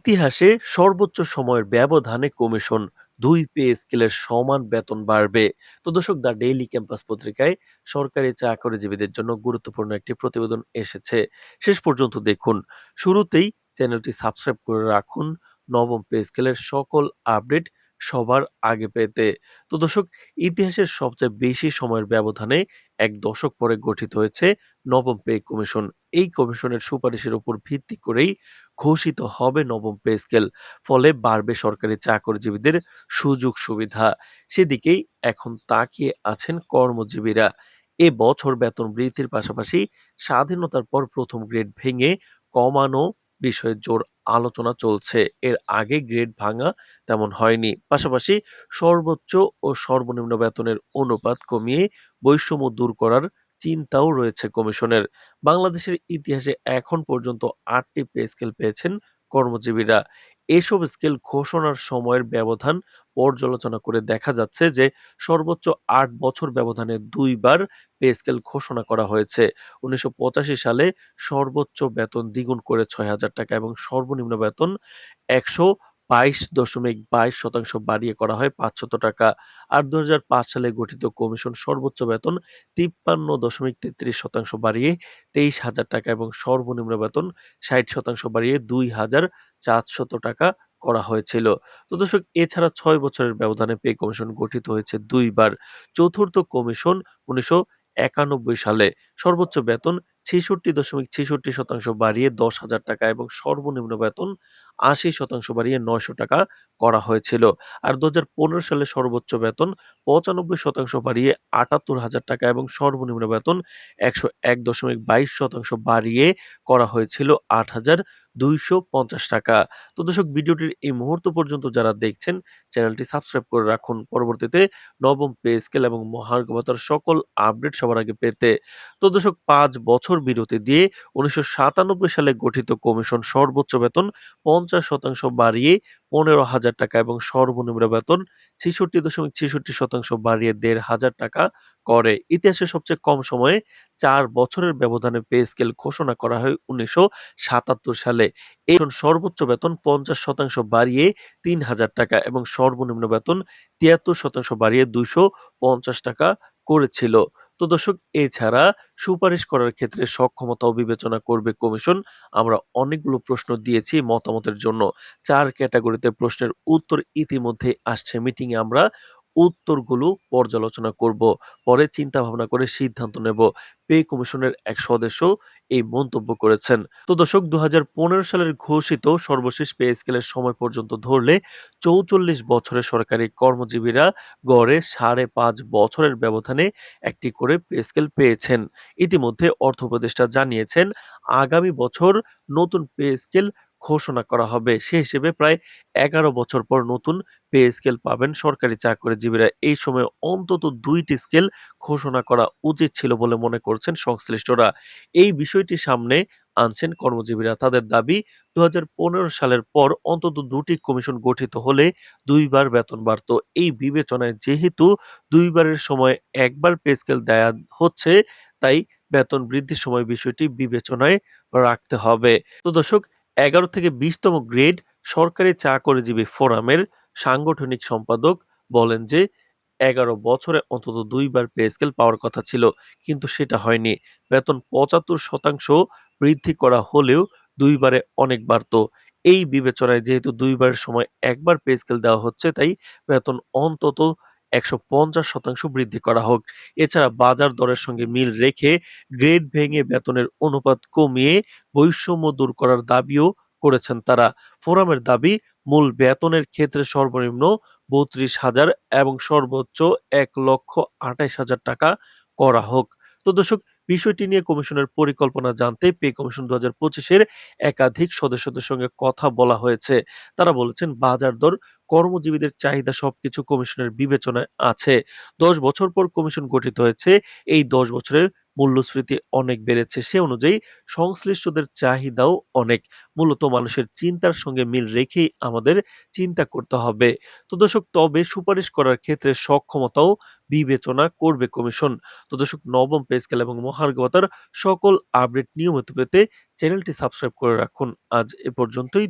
ইতিহাসে সর্বোচ্চ সময়ের ব্যবধানে কমিশন ২ পে স্কেলের সমান বেতন বাড়বে। তো দর্শক, দ্য ডেইলি ক্যাম্পাস পত্রিকায় সরকারি চাকরিজীবীদের জন্য গুরুত্বপূর্ণ একটি প্রতিবেদন এসেছে। শেষ পর্যন্ত দেখুন। শুরুতেই চ্যানেলটি সাবস্ক্রাইব করে রাখুন নবম পে স্কেলের সকল আপডেট সবার আগে পেতে। তো দর্শক, ইতিহাসের সবচেয়ে বেশি সময়ের ব্যবধানে এক দশক পরে গঠিত হয়েছে নবম পে কমিশন। এই কমিশনের সুপারিশের উপর ভিত্তি করেই ঘোষিত হবে নবম পে স্কেল। ফলে বাড়বে সরকারি চাকরিজীবীদের সুযোগ সুবিধা। সেদিকেই এখন তাকিয়ে আছেন কর্মজীবীরা। এবছর বেতন বৃদ্ধির পাশাপাশি স্বাধীনতার পর প্রথম গ্রেড ভেঙে কমানো বিষয়ে জোর আলোচনা চলছে। এর আগে গ্রেড ভাঙা তেমন হয়নি। পাশাপাশি সর্বোচ্চ ও সর্বনিম্ন বেতনের অনুপাত কমিয়ে বৈষম্য দূর করার চিন্তাও রয়েছে কমিশনের। বাংলাদেশের ইতিহাসে এখন পর্যন্ত ৮টি পে স্কেল পেয়েছেন কর্মজীবীরা। এসব স্কেল ঘোষণার সময়ের ব্যবধান পর্যালোচনা করে দেখা যাচ্ছে যে সর্বোচ্চ ৮ বছর ব্যবধানে ২ বার পে স্কেল ঘোষণা করা হয়েছে। ১৯৮৫ সালে সর্বোচ্চ বেতন দ্বিগুণ করে ৬,০০০ টাকা এবং সর্বনিম্ন বেতন ১২২.২২% বাড়িয়ে করা হয় ৫০০ টাকা। আর ২০০৫ সালে গঠিত কমিশন সর্বোচ্চ বেতন ৫৩.৩৩% বাড়িয়ে ২৩,০০০ টাকা এবং সর্বনিম্ন বেতন ৬০% বাড়িয়ে ২,৪০০ টাকা করা হয়েছিল। তো দর্শক, এছাড়া ৬ বছরের ব্যবধানে পে কমিশন গঠিত হয়েছে ২ বার। চতুর্থ কমিশন ১৯৯১ সালে সর্বোচ্চ বেতন ৬৬.৬৬% বাড়িয়ে ১০,০০০ টাকা এবং সর্বনিম্ন বেতন ৮০% বাড়িয়ে ৯০০ টাকা করা হয়েছিল। আর ২০১৫ সালে সর্বোচ্চ বেতন ৯৫% বাড়িয়ে ৭৮,০০০ টাকা এবং সর্বনিম্ন বেতন ১০১.২২% বাড়িয়ে করা হয়েছিল ৮,২৫০ টাকা। তো দর্শক, ভিডিওটির এই মুহূর্ত পর্যন্ত যারা দেখছেন, চ্যানেলটি সাবস্ক্রাইব করে রাখুন পরবর্তীতে নবম পে স্কেল এবং মহার্ঘ ভাতার সকল আপডেট সবার আগে পেতে। তো দর্শক, ৫ বছর বিরতি দিয়ে ১৯৯৭ সালে গঠিত কমিশন সর্বোচ্চ বেতন ৫০% বাড়িয়ে ১৫,০০০ টাকা এবং সর্বনিম্ন বেতন ৬৬.৬৬% বাড়িয়ে ১৫০০ টাকা করে। ইতিহাসের সবচেয়ে কম সময়ে ৪ বছরের ব্যবধানে পে স্কেল ঘোষণা করা হয় ১৯৭৭ সালে। এই সর্বোচ্চ বেতন ৫০% বাড়িয়ে ৩,০০০ টাকা এবং সর্বনিম্ন বেতন ৭৩% বাড়িয়ে ২৫০ টাকা করেছিল। তো দর্শক, এছাড়া সুপারিশ করার ক্ষেত্রে সক্ষমতাও বিবেচনা করবে কমিশন। আমরা অনেকগুলো প্রশ্ন দিয়েছি মতামতের জন্য। ৪ ক্যাটাগরিতে প্রশ্নের উত্তর ইতিমধ্যে আসছে। মিটিংয়ে আমরা উত্তরগুলো পর্যালোচনা করব। পরে চিন্তা ভাবনা করে সিদ্ধান্ত নেব। পে কমিশনের এক সদস্য এই মন্তব্য করেছেন। তো দর্শক, ২০১৫ সালের ঘোষিত সর্বশেষ পে স্কেলের সময় পর্যন্ত ধরলে ৪৪ বছরের সরকারি কর্মজীবীরা গড়ে ৫.৫ বছরের ব্যবধানে একটি করে পে স্কেল পেয়েছেন। ইতিমধ্যে অর্থ উপদেষ্টা জানিয়েছেন আগামী বছর নতুন পে স্কেল ঘোষণা করা হবে। সে হিসেবে প্রায় ১১ বছর পর নতুন পে স্কেল পাবেন সরকারি চাকরিজীবীরা। এই সময় অন্তত ২টি স্কেল ঘোষণা করা উচিত ছিল বলে মনে করছেন সংশ্লিষ্টরা। এই বিষয়টি সামনে আনছেন কর্মজীবীরা। তাদের দাবি, ২০১৫ সালের পর অন্তত ২টি কমিশন গঠিত হলে ২ বার বেতন বাড়ত। এই বিবেচনায় যেহেতু ২ বারের সময় ১ বার পে স্কেল দেয়া হচ্ছে, তাই বেতন বৃদ্ধির সময় বিষয়টি বিবেচনায় রাখতে হবে। তো দর্শক, ১১ থেকে ২০তম গ্রেড সরকারি চাকরিজীবী ফোরামের সাংগঠনিক সম্পাদক বলেন যে ১১ বছরে অন্তত ২ বার পে স্কেল পাওয়ার কথা ছিল, কিন্তু সেটা হয়নি। বেতন ৭৫% বৃদ্ধি করা হলেও ২ বারে অনেক বাড়ত। এই বিবেচনায় যেহেতু ২ বারের সময় ১ বার পে স্কেল দেওয়া হচ্ছে, তাই বেতন অন্তত ১৫০% বৃদ্ধি করা হোক। এছাড়া বাজার দরের সঙ্গে মিল রেখে গ্রেড ভেঙে বেতনের অনুপাত কমিয়ে বৈষম্য দূর করার দাবিও করেছেন তারা। ফোরামের দাবি, মূল বেতনের ক্ষেত্রে সর্বনিম্ন ৩২,০০০ এবং সর্বোচ্চ ১,২৮,০০০ টাকা করা হোক। তো দর্শক, বিষয়টি নিয়ে কমিশনের পরিকল্পনা জানতে পে কমিশন ২০২৫-এর একাধিক সদস্যদের সঙ্গে কথা বলা হয়েছে। তারা বলেছেন বাজার দর, কর্মজীবীদের চাহিদা সবকিছু কমিশনের বিবেচনায় আছে। ১০ বছর পর কমিশন গঠিত হয়েছে। এই ১০ বছরের মূল্যস্ফীতি অনেক বেড়েছে। সে অনুযায়ী সংশ্লিষ্টদের চাহিদাও অনেক। মূলত মানুষের চিন্তার সঙ্গে মিল রেখেই আমাদের চিন্তা করতে হবে। তো দর্শক, তবে সুপারিশ করার ক্ষেত্রে সক্ষমতাও বিবেচনা করবে কমিশন। তো দর্শক, নবম পে স্কেল এবং মহার্ঘ ভাতার সকল আপডেট নিয়মিত পেতে চ্যানেলটি সাবস্ক্রাইব করে রাখুন। আজ এ পর্যন্তই।